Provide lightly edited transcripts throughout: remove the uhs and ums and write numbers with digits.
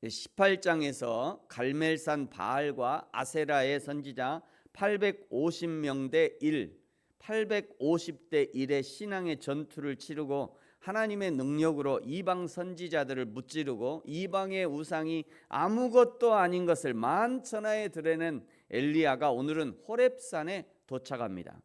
18장에서 갈멜산 바알과 아세라의 선지자 850명 대 1, 850대 1의 신앙의 전투를 치르고 하나님의 능력으로 이방 선지자들을 무찌르고 이방의 우상이 아무것도 아닌 것을 만천하에 드러낸 엘리야가 오늘은 호렙산에 도착합니다.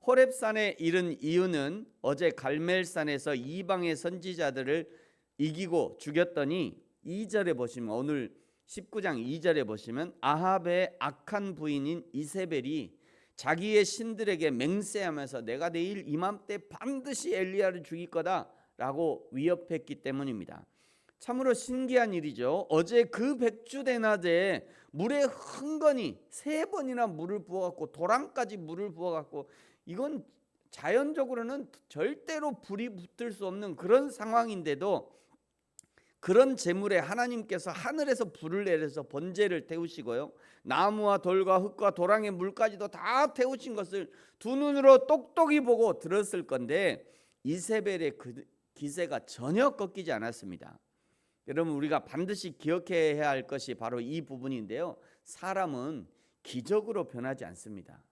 호렙산에 이른 이유는 어제 갈멜산에서 이방의 선지자들을 이기고 죽였더니 2절에 보시면, 오늘 19장 2절에 보시면 아합의 악한 부인인 이세벨이 자기의 신들에게 맹세하면서 내가 내일 이맘때 반드시 엘리야를 죽일 거다 라고 위협했기 때문입니다. 참으로 신기한 일이죠. 어제 그 백주대낮에 물에 흥건히 3번이나 물을 부어갖고 도랑까지 물을 부어갖고, 이건 자연적으로는 절대로 불이 붙을 수 없는 그런 상황인데도 그런 재물에 하나님께서 하늘에서 불을 내려서 번제를 태우시고요, 나무와 돌과 흙과 도랑의 물까지도 다 태우신 것을 두 눈으로 똑똑히 보고 들었을 건데 이세벨의 그 기세가 전혀 꺾이지 않았습니다. 여러분, 우리가 반드시 기억해야 할 것이 바로 이 부분인데요, 사람은 기적으로 변하지 않습니다.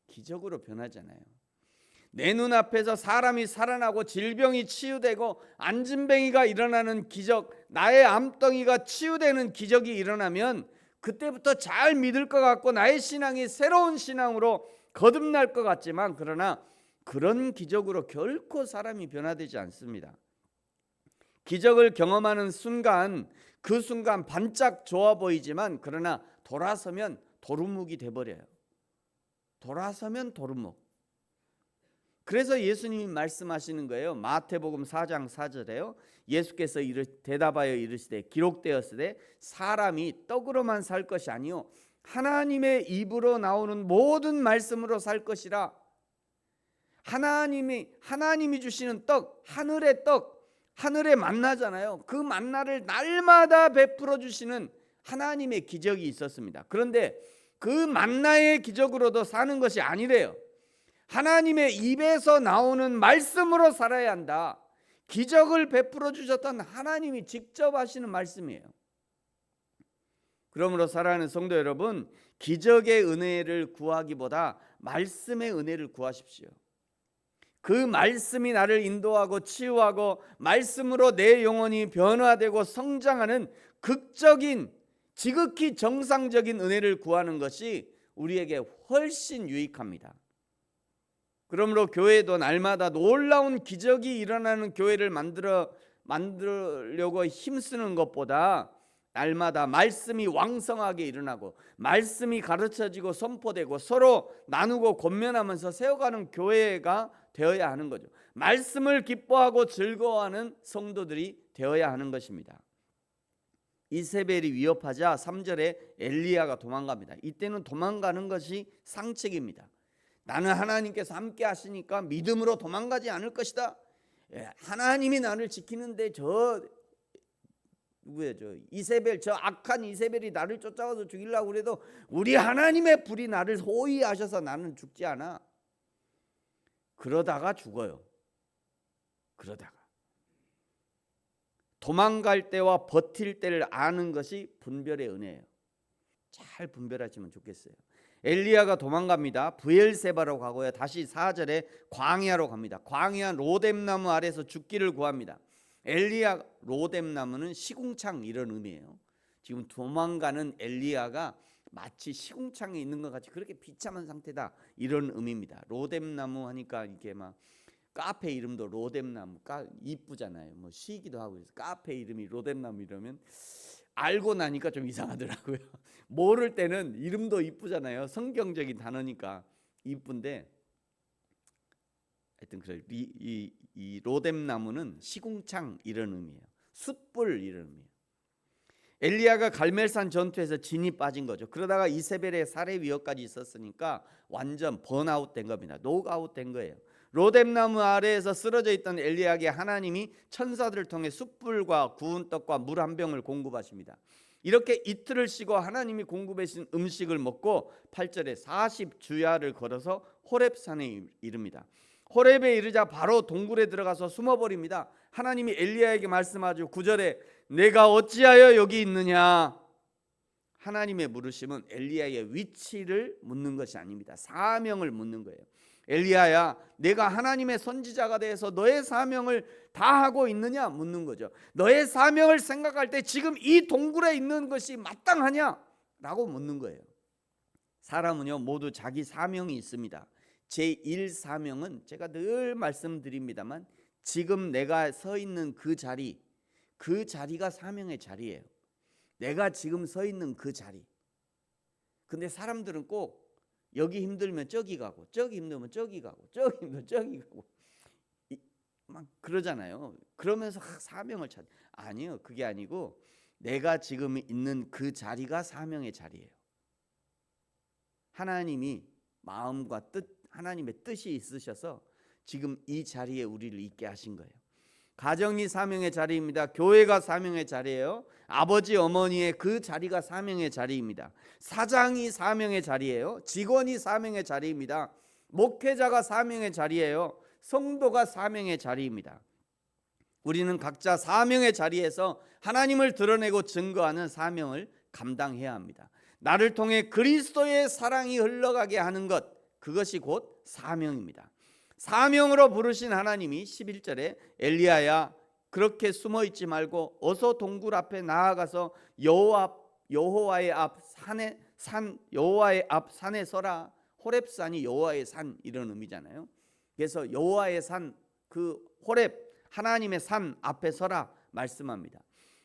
기적으로 변하잖아요. 내 눈앞에서 사람이 살아나고 질병이 치유되고 안진뱅이가 일어나는 기적, 나의 암덩이가 치유되는 기적이 일어나면 그때부터 잘 믿을 것 같고 나의 신앙이 새로운 신앙으로 거듭날 것 같지만, 그러나 그런 기적으로 결코 사람이 변화되지 않습니다. 기적을 경험하는 순간, 그 순간 반짝 좋아 보이지만 그러나 돌아서면 도루묵이 돼버려요. 돌아서면 도루묵. 그래서 예수님이 말씀하시는 거예요. 마태복음 4장 4절에요. 예수께서 대답하여 이르시되 기록되었으되 사람이 떡으로만 살 것이 아니요 하나님의 입으로 나오는 모든 말씀으로 살 것이라. 하나님이 주시는 떡, 하늘의 떡, 하늘의 만나잖아요. 그 만나를 날마다 베풀어 주시는 하나님의 기적이 있었습니다. 그런데 그 만나의 기적으로도 사는 것이 아니래요. 하나님의 입에서 나오는 말씀으로 살아야 한다. 기적을 베풀어 주셨던 하나님이 직접 하시는 말씀이에요. 그러므로 사랑하는 성도 여러분, 기적의 은혜를 구하기보다 말씀의 은혜를 구하십시오. 그 말씀이 나를 인도하고 치유하고 말씀으로 내 영혼이 변화되고 성장하는 극적인, 지극히 정상적인 은혜를 구하는 것이 우리에게 훨씬 유익합니다. 그러므로 교회도 날마다 놀라운 기적이 일어나는 교회를 만들려고 힘쓰는 것보다 날마다 말씀이 왕성하게 일어나고 말씀이 가르쳐지고 선포되고 서로 나누고 권면하면서 세워가는 교회가 되어야 하는 거죠. 말씀을 기뻐하고 즐거워하는 성도들이 되어야 하는 것입니다. 이세벨이 위협하자 3절에 엘리야가 도망갑니다. 이때는 도망가는 것이 상책입니다. 나는 하나님께서 함께 하시니까 믿음으로 도망가지 않을 것이다. 하나님이 나를 지키는데 이세벨, 저 악한 이세벨이 나를 쫓아와서 죽이려고 그래도 우리 하나님의 불이 나를 호위하셔서 나는 죽지 않아. 그러다가 죽어요. 그러다가 도망갈 때와 버틸 때를 아는 것이 분별의 은혜예요. 잘 분별하시면 좋겠어요. 엘리야가 도망갑니다. 브엘세바로 가고요. 다시 4절에 광야로 갑니다. 광야 로뎀나무 아래서 죽기를 구합니다. 엘리야, 로뎀나무는 시궁창 이런 의미예요. 지금 도망가는 엘리야가 마치 시궁창에 있는 것 같이 그렇게 비참한 상태다, 이런 의미입니다. 로뎀나무 하니까 이게 막 카페 이름도 로뎀나무, 이쁘잖아요. 뭐 시기도 하고 그래서 카페 이름이 로뎀나무 이러면 알고 나니까 좀 이상하더라고요. 모를 때는 이름도 이쁘잖아요. 성경적인 단어니까 이쁜데, 하여튼 그래요. 이 로뎀나무는 시궁창 이런 의미예요. 숯불 이런 의미예요. 엘리야가 갈멜산 전투에서 진이 빠진 거죠. 그러다가 이세벨의 살해 위협까지 있었으니까 완전 번아웃 된 겁니다. 녹아웃 된 거예요. 로뎀나무 아래에서 쓰러져 있던 엘리야에게 하나님이 천사들을 통해 숯불과 구운 떡과 물 한 병을 공급하십니다. 이렇게 이틀을 쉬고 하나님이 공급해 주신 음식을 먹고 8절에 40주야를 걸어서 호렙산에 이릅니다. 호렙에 이르자 바로 동굴에 들어가서 숨어버립니다. 하나님이 엘리야에게 말씀하죠. 9절에 내가 어찌하여 여기 있느냐. 하나님의 물으심은 엘리야의 위치를 묻는 것이 아닙니다. 사명을 묻는 거예요. 엘리야야, 내가 하나님의 선지자가 돼서 너의 사명을 다 하고 있느냐 묻는 거죠. 너의 사명을 생각할 때 지금 이 동굴에 있는 것이 마땅하냐 라고 묻는 거예요. 사람은요 모두 자기 사명이 있습니다. 제1 사명은 제가 늘 말씀드립니다만 지금 내가 서 있는 그 자리가 사명의 자리예요. 내가 지금 서 있는 그 자리. 근데 사람들은 꼭 여기 힘들면 저기 가고, 저기 힘들면 저기 가고, 저기 힘들면 저기 가고 막 그러잖아요. 그러면서 사명을 찾. 아니요, 그게 아니고 내가 지금 있는 그 자리가 사명의 자리예요. 하나님이 마음과 뜻, 하나님의 뜻이 있으셔서 지금 이 자리에 우리를 있게 하신 거예요. 가정이 사명의 자리입니다. 교회가 사명의 자리예요. 아버지 어머니의 그 자리가 사명의 자리입니다. 사장이 사명의 자리예요. 직원이 사명의 자리입니다. 목회자가 사명의 자리예요. 성도가 사명의 자리입니다. 우리는 각자 사명의 자리에서 하나님을 드러내고 증거하는 사명을 감당해야 합니다. 나를 통해 그리스도의 사랑이 흘러가게 하는 것, 그것이 곧 사명입니다. 사명으로 부르신 하나님이 11절에 엘리야야 그렇게 숨어 있지 말고 어서 동굴 앞에 나아가서 여호와의 앞 산에 서라. 호렙산이 여호와의 산 이런 의미잖아요. 그래서 여호와의 산, 그 호렙 하나님의 산 앞에 서라 말씀합니다.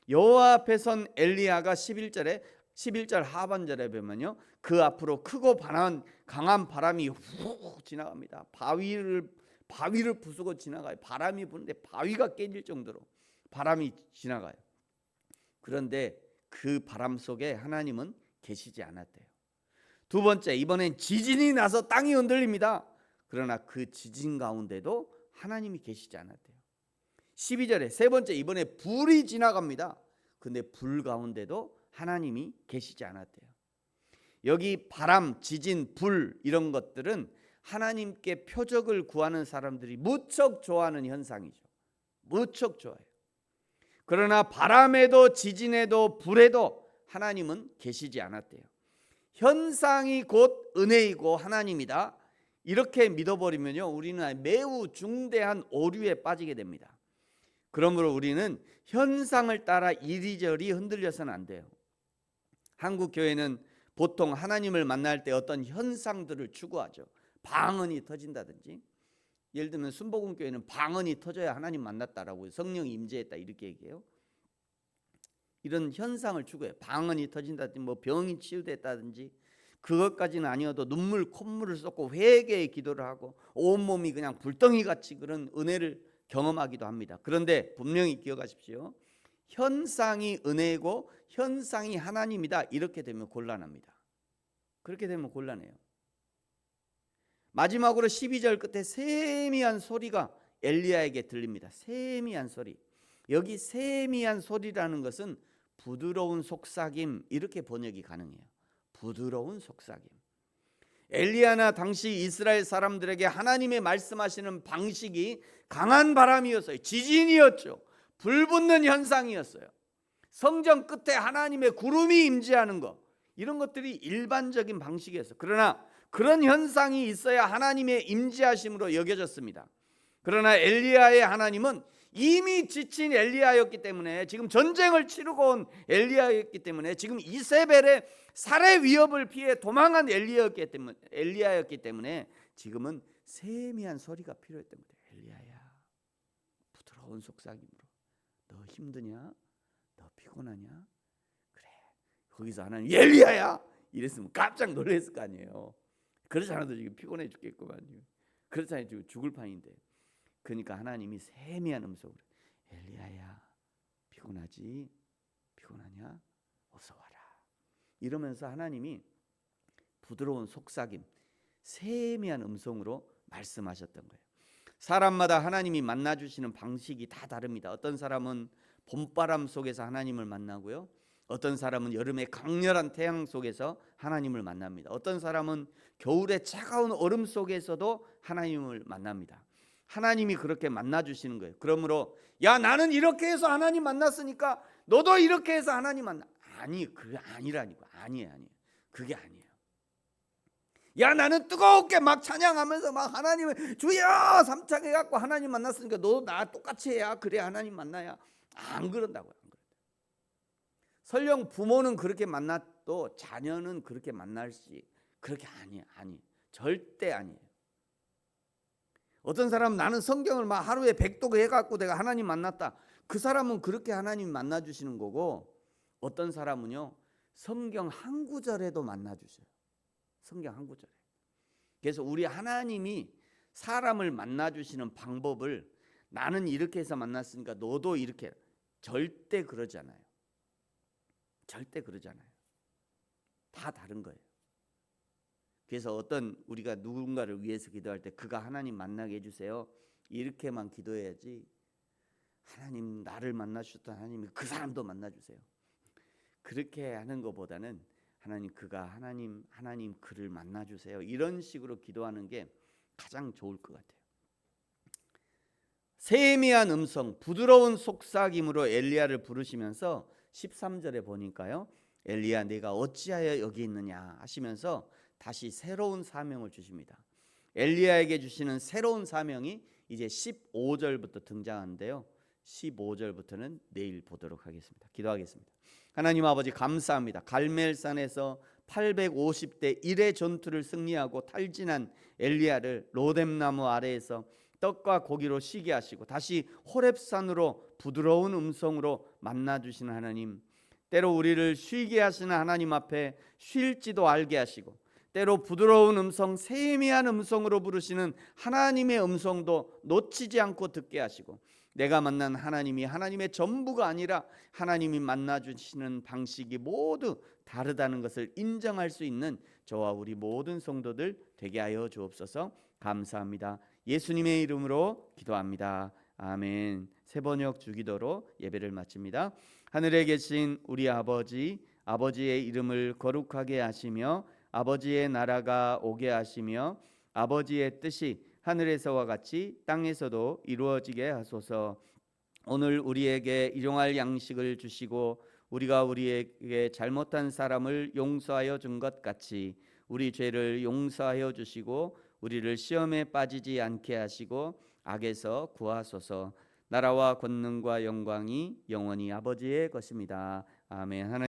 여호와 앞에 선 엘리야가 11절 하반절에 보면요, 그 앞으로 크고 강한 바람이 훅 지나갑니다. 바위를 부수고 지나가요. 바람이 부는데 바위가 깨질 정도로 바람이 지나가요. 그런데 그 바람 속에 하나님은 계시지 않았대요. 두 번째, 이번엔 지진이 나서 땅이 흔들립니다. 그러나 그 지진 가운데도 하나님이 계시지 않았대요. 12절에 세 번째, 이번에 불이 지나갑니다. 근데 불 가운데도 하나님이 계시지 않았대요. 여기 바람, 지진, 불 이런 것들은 하나님께 표적을 구하는 사람들이 무척 좋아하는 현상이죠. 무척 좋아해요. 그러나 바람에도 지진에도 불에도 하나님은 계시지 않았대요. 현상이 곧 은혜이고 하나님이다. 이렇게 믿어버리면요, 우리는 매우 중대한 오류에 빠지게 됩니다. 그러므로 우리는 현상을 따라 이리저리 흔들려서는 안 돼요. 한국 교회는 보통 하나님을 만날 때 어떤 현상들을 추구하죠. 방언이 터진다든지, 예를 들면 순복음교회는 방언이 터져야 하나님 만났다라고, 성령이 임재했다 이렇게 얘기해요. 이런 현상을 추구해요. 방언이 터진다든지 뭐 병이 치유됐다든지, 그것까지는 아니어도 눈물 콧물을 쏟고 회개의 기도를 하고 온몸이 그냥 불덩이같이 그런 은혜를 경험하기도 합니다. 그런데 분명히 기억하십시오. 현상이 은혜고 현상이 하나님이다. 이렇게 되면 곤란합니다. 그렇게 되면 곤란해요. 마지막으로 12절 끝에 세미한 소리가 엘리야에게 들립니다. 세미한 소리. 여기 세미한 소리라는 것은 부드러운 속삭임, 이렇게 번역이 가능해요. 부드러운 속삭임. 엘리야나 당시 이스라엘 사람들에게 하나님의 말씀하시는 방식이 강한 바람이었어요. 지진이었죠. 불 붙는 현상이었어요. 성전 끝에 하나님의 구름이 임재하는 것, 이런 것들이 일반적인 방식이었어요. 그러나 그런 현상이 있어야 하나님의 임재하심으로 여겨졌습니다. 그러나 엘리야의 하나님은 이미 지친 엘리야였기 때문에, 지금 전쟁을 치르고 온 엘리야였기 때문에, 지금 이세벨의 살해 위협을 피해 도망한 엘리야였기 때문에 지금은 세미한 소리가 필요했던 거예요. 엘리야야, 부드러운 속삭임으로, 너 힘드냐? 너 피곤하냐? 그래. 거기서 하나님 엘리야야 이랬으면 깜짝 놀랐을 거 아니에요. 그렇지 않아도 지금 피곤해 죽겠구만요. 그렇지 않아도 지금 죽을 판인데. 그러니까 하나님이 세미한 음성으로 엘리야야, 피곤하지? 피곤하냐? 어서 와라. 이러면서 하나님이 부드러운 속삭임, 세미한 음성으로 말씀하셨던 거예요. 사람마다 하나님이 만나주시는 방식이 다 다릅니다. 어떤 사람은 봄바람 속에서 하나님을 만나고요, 어떤 사람은 여름의 강렬한 태양 속에서 하나님을 만납니다. 어떤 사람은 겨울의 차가운 얼음 속에서도 하나님을 만납니다. 하나님이 그렇게 만나 주시는 거예요. 그러므로 야 나는 이렇게 해서 하나님 만났으니까 너도 이렇게 해서 하나님 만나. 아니 그게 아니라니까. 아니에요. 그게 아니에요. 야 나는 뜨겁게 막 찬양하면서 막 하나님을 주여 삼창해 갖고 하나님 만났으니까 너도 나 똑같이 해야 그래 하나님 만나야. 안 그런다고요. 안 그런다. 설령 부모는 그렇게 만나도 자녀는 그렇게 만날지 그렇게 아니에요. 절대 아니에요. 어떤 사람은 나는 성경을 막 하루에 100독 해갖고 내가 하나님 만났다. 그 사람은 그렇게 하나님 만나주시는 거고, 어떤 사람은요 성경 한 구절에도 만나주셔요. 성경 한 구절에. 그래서 우리 하나님이 사람을 만나주시는 방법을 나는 이렇게 해서 만났으니까 너도 이렇게, 절대 그러지 않아요. 절대 그러지 않아요. 다 다른 거예요. 그래서 어떤 우리가 누군가를 위해서 기도할 때 그가 하나님 만나게 해주세요 이렇게만 기도해야지, 하나님 나를 만나주셨던 하나님이 그 사람도 만나주세요 그렇게 하는 것보다는 하나님 그가 하나님 그를 만나주세요 이런 식으로 기도하는 게 가장 좋을 것 같아요. 세미한 음성 부드러운 속삭임으로 엘리야를 부르시면서 13절에 보니까요 엘리야 내가 어찌하여 여기 있느냐 하시면서 다시 새로운 사명을 주십니다. 엘리야에게 주시는 새로운 사명이 이제 15절부터 등장하는데요 15절부터는 내일 보도록 하겠습니다. 기도하겠습니다. 하나님 아버지 감사합니다. 갈멜산에서 850대 1의 전투를 승리하고 탈진한 엘리야를 로뎀나무 아래에서 떡과 고기로 쉬게 하시고 다시 호렙산으로 부드러운 음성으로 만나주시는 하나님, 때로 우리를 쉬게 하시는 하나님 앞에 쉴지도 알게 하시고 때로 부드러운 음성 세미한 음성으로 부르시는 하나님의 음성도 놓치지 않고 듣게 하시고 내가 만난 하나님이 하나님의 전부가 아니라 하나님이 만나주시는 방식이 모두 다르다는 것을 인정할 수 있는 저와 우리 모든 성도들 되게 하여 주옵소서. 감사합니다. 예수님의 이름으로 기도합니다. 아멘. 세번역 주기도로 예배를 마칩니다. 하늘에 계신 우리 아버지, 아버지의 이름을 거룩하게 하시며 아버지의 나라가 오게 하시며 아버지의 뜻이 하늘에서와 같이 땅에서도 이루어지게 하소서. 오늘 우리에게 일용할 양식을 주시고 우리가 우리에게 잘못한 사람을 용서하여 준 것 같이 우리 죄를 용서하여 주시고 우리를 시험에 빠지지 않게 하시고 악에서 구하소서. 나라와 권능과 영광이 영원히 아버지의 것입니다. 아멘. 하나님